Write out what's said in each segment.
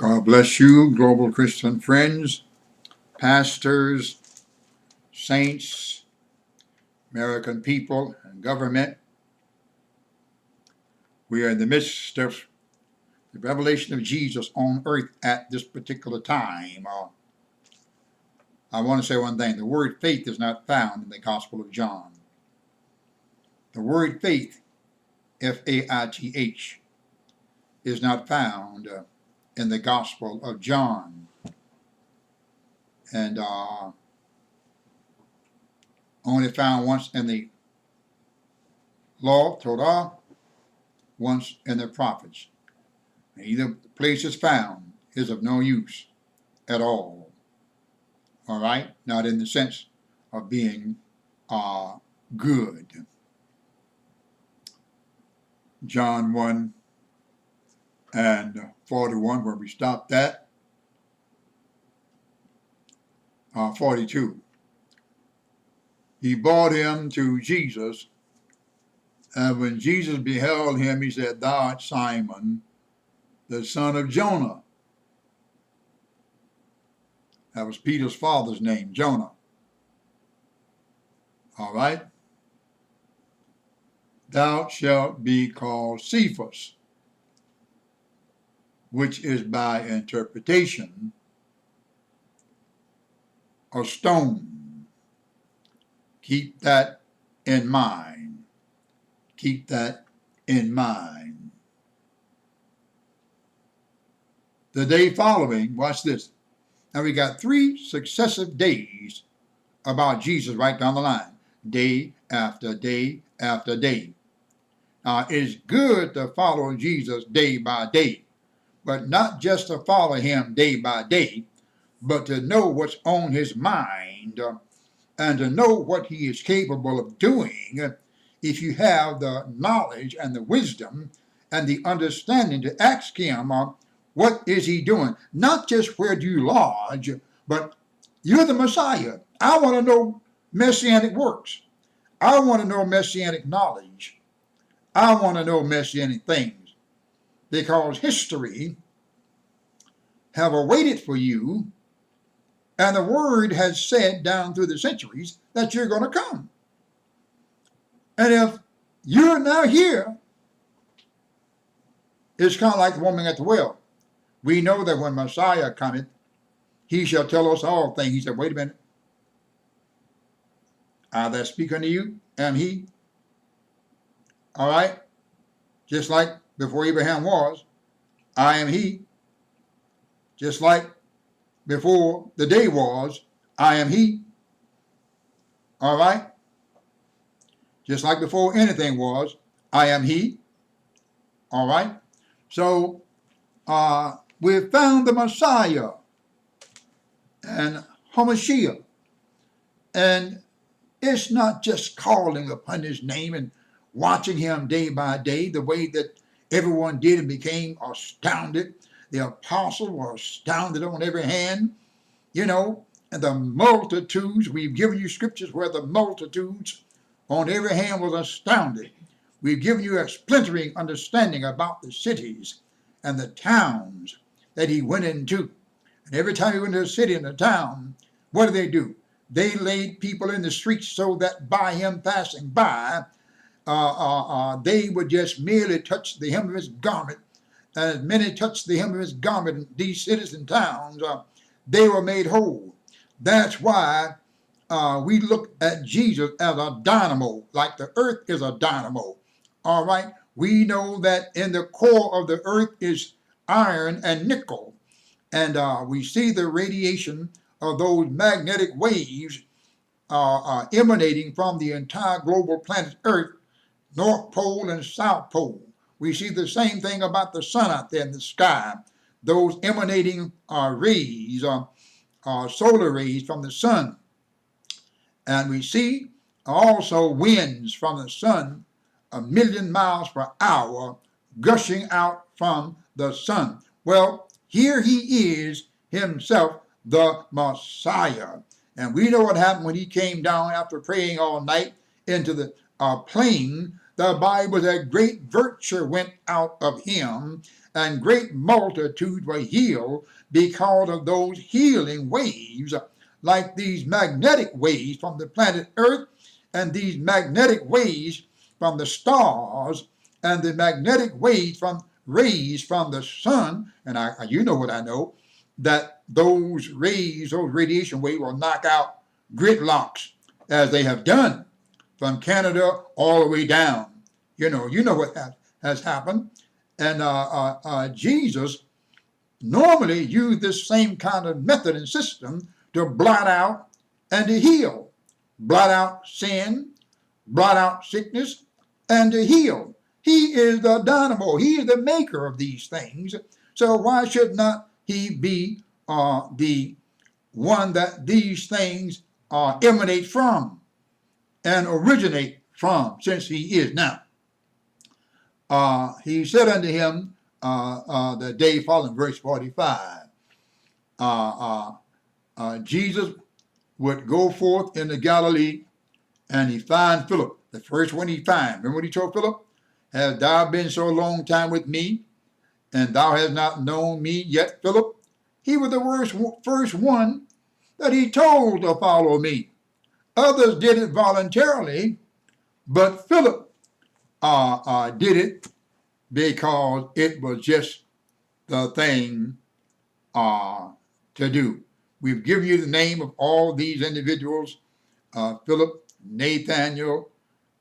God bless you, global Christian friends, pastors, saints, American people, and government. We are in the midst of the revelation of Jesus on earth at this particular time. I want to say one thing. The word faith is not found in the Gospel of John. The word faith, F-A-I-T-H, is not found in the Gospel of John. And only found once in the law, Torah, once in the prophets. Either place is found is of no use at all. All right? Not in the sense of being good. John 1 and 41, where we stopped at. 42. He brought him to Jesus, and when Jesus beheld him, he said, "Thou art Simon, the son of Jonah." That was Peter's father's name, Jonah. All right? "Thou shalt be called Cephas," which is by interpretation a stone. Keep that in mind. Keep that in mind. The day following, watch this. Now we got 3 successive days about Jesus right down the line. Day after day after day. Now it's good to follow Jesus day by day, but not just to follow him day by day, but to know what's on his mind and to know what he is capable of doing if you have the knowledge and the wisdom and the understanding to ask him, what is he doing? Not just where do you lodge, but you're the Messiah. I want to know messianic works. I want to know messianic knowledge. I want to know messianic things, because history have awaited for you, and the word has said down through the centuries that you're going to come. And if you're now here, it's kind of like the woman at the well. We know that when Messiah cometh, he shall tell us all things. He said, wait a minute. I that speak unto you am he. All right? Just like before Abraham was, I am he. Just like before the day was, I am he. All right? Just like before anything was, I am he. All right? So we've found the Messiah and Hamashiach. And it's not just calling upon his name and watching him day by day, the way that everyone did and became astounded. The apostles were astounded on every hand, you know, and the multitudes, we've given you scriptures where the multitudes on every hand was astounded. We've given you a splintering understanding about the cities and the towns that he went into. And every time he went to a city and a town, what do? They laid people in the streets so that by him passing by, they would just merely touch the hem of his garment. And as many touched the hem of his garment in these cities and towns, they were made whole. That's why we look at Jesus as a dynamo, like the earth is a dynamo. All right? We know that in the core of the earth is iron and nickel. And we see the radiation of those magnetic waves emanating from the entire global planet Earth, North Pole and South Pole. We see the same thing about the sun out there in the sky. Those emanating rays, solar rays from the sun. And we see also winds from the sun 1,000,000 miles per hour gushing out from the sun. Well, here he is himself, the Messiah. And we know what happened when he came down after praying all night into the plain the Bible said, great virtue went out of him, and great multitude were healed because of those healing waves, like these magnetic waves from the planet Earth, and these magnetic waves from the stars, and the magnetic waves from rays from the sun. And you know what I know, that those rays, those radiation waves will knock out gridlocks, as they have done from Canada all the way down. You know what has happened. And Jesus normally used this same kind of method and system to blot out and to heal. Blot out sin, blot out sickness, and to heal. He is the dynamo. He is the maker of these things. So why should not he be the one that these things emanate from and originate from, since he is now? He said unto him the day following, verse 45, Jesus would go forth into Galilee, and he find Philip, the first one he find. Remember what he told Philip? Hast thou been so long time with me, and thou hast not known me yet, Philip? He was the first one that he told to follow me. Others did it voluntarily, but Philip did it because it was just the thing to do. We've given you the name of all these individuals, Philip, Nathaniel,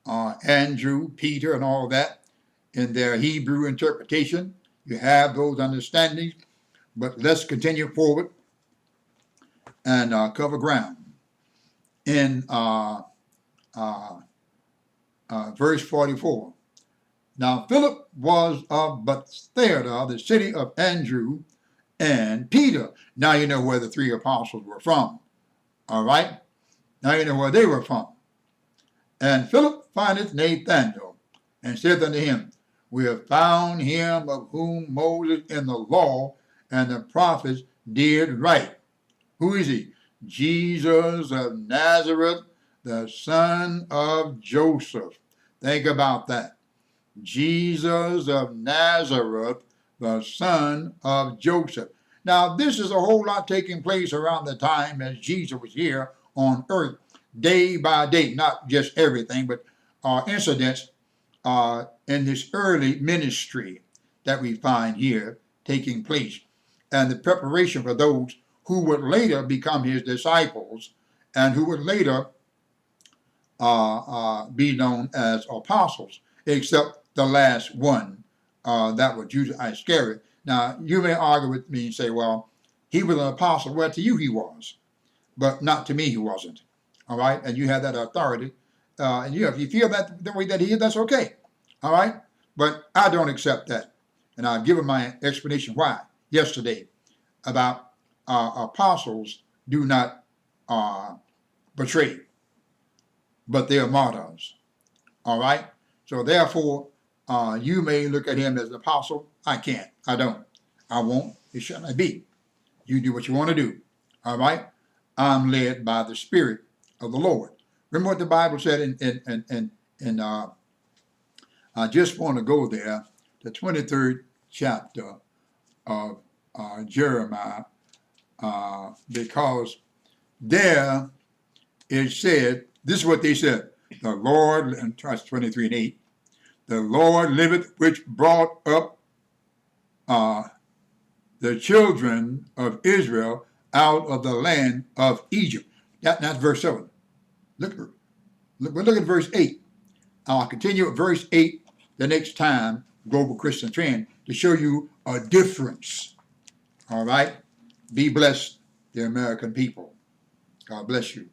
Andrew, Peter, and all that, in their Hebrew interpretation. You have those understandings, but let's continue forward and cover ground. In verse 44, now Philip was of Bethsaida, the city of Andrew and Peter. Now you know where the three apostles were from. All right? Now you know where they were from. And Philip findeth Nathanael, and saith unto him, we have found him of whom Moses in the law and the prophets did write. Who is he? Jesus of Nazareth, the son of Joseph. Think about that. Jesus of Nazareth, the son of Joseph. Now, this is a whole lot taking place around the time as Jesus was here on earth, day by day, not just everything, but incidents in this early ministry that we find here taking place, and the preparation for those who would later become his disciples and who would later be known as apostles, except the last one, that was Judas Iscariot. Now, you may argue with me and say, well, he was an apostle. Well, to you he was, but not to me he wasn't. All right? And you have that authority. And if you feel that the way that he is, that's okay. All right? But I don't accept that. And I've given my explanation why yesterday about apostles do not betray, but they are martyrs. All right? So therefore, you may look at him as an apostle. I can't. I don't. I won't. It shall not be. You do what you want to do. All right? I'm led by the Spirit of the Lord. Remember what the Bible said in I just want to go there, the 23rd chapter of Jeremiah, because there it said, this is what they said, the Lord, and 23 and 8, the Lord liveth, which brought up the children of Israel out of the land of Egypt. That's verse 7. Look at verse 8. I'll continue at verse 8 the next time, Global Christian Trend, to show you a difference. All right? Be blessed, the American people. God bless you.